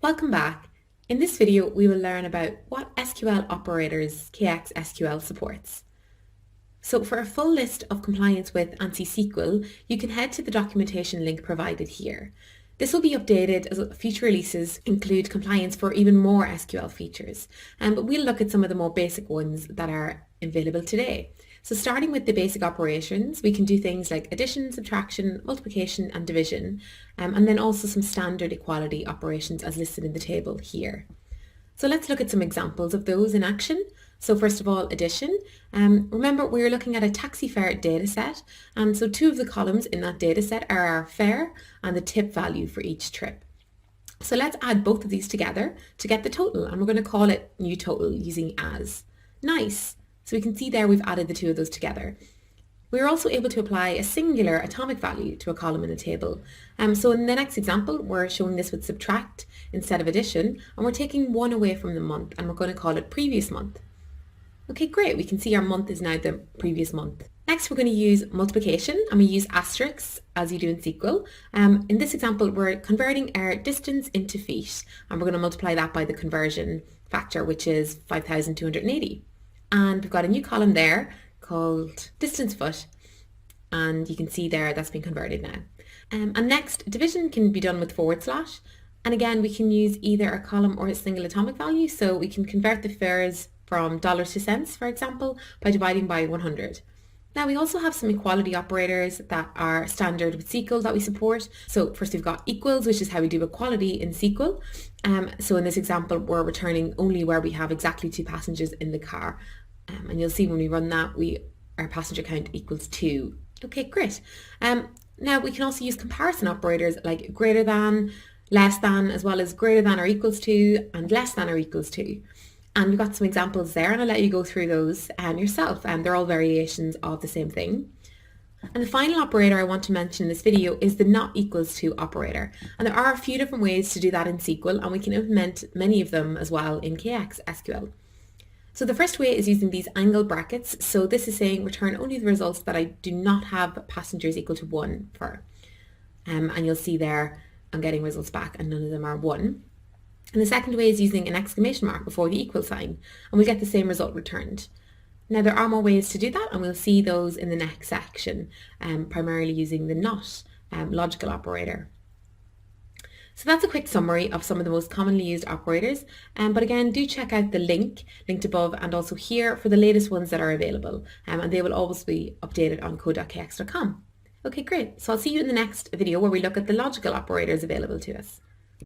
Welcome back. In this video, we will learn about what SQL operators KX SQL supports. So for a full list of compliance with ANSI SQL, you can head to the documentation link provided here. This will be updated as future releases include compliance for even more SQL features, but we'll look at some of the more basic ones that are available today. So starting with the basic operations, we can do things like addition, subtraction, multiplication and division, and then also some standard equality operations as listed in the table here. So let's look at some examples of those in action. So first of all, addition. Remember, we're looking at a taxi fare data set, and so two of the columns in that data set are our fare and the tip value for each trip. So let's add both of these together to get the total, and we're going to call it new total using as. Nice. So we can see there we've added the two of those together. We're also able to apply a singular atomic value to a column in a table. So in the next example, we're showing this with subtract instead of addition, and we're taking one away from the month, and we're going to call it previous month. Okay, great. We can see our month is now the previous month. Next, we're going to use multiplication, and we use asterisks as you do in SQL. In this example, we're converting our distance into feet, and we're going to multiply that by the conversion factor, which is 5,280. And we've got a new column there called distance foot, and you can see there that's been converted now. And next, division can be done with forward slash, and again we can use either a column or a single atomic value, so we can convert the fares from dollars to cents, for example, by dividing by 100. Now we also have some equality operators that are standard with SQL that we support. So first we've got equals, which is how we do equality in SQL. So in this example, we're returning only where we have exactly two passengers in the car. And you'll see when we run that, our passenger count equals 2. Okay, great. Now we can also use comparison operators like greater than, less than, as well as greater than or equals to, and less than or equals to. And we've got some examples there, and I'll let you go through those yourself. They're all variations of the same thing. And the final operator I want to mention in this video is the not equals to operator. And there are a few different ways to do that in SQL, and we can implement many of them as well in KX SQL. So the first way is using these angle brackets. So this is saying return only the results that I do not have passengers equal to 1 for. And you'll see there I'm getting results back and none of them are 1. And the second way is using an exclamation mark before the equal sign, and we get the same result returned. Now there are more ways to do that, and we'll see those in the next section, primarily using the not logical operator. So that's a quick summary of some of the most commonly used operators, but again, do check out the link linked above and also here for the latest ones that are available, and they will always be updated on code.kx.com. Okay, great. So I'll see you in the next video where we look at the logical operators available to us.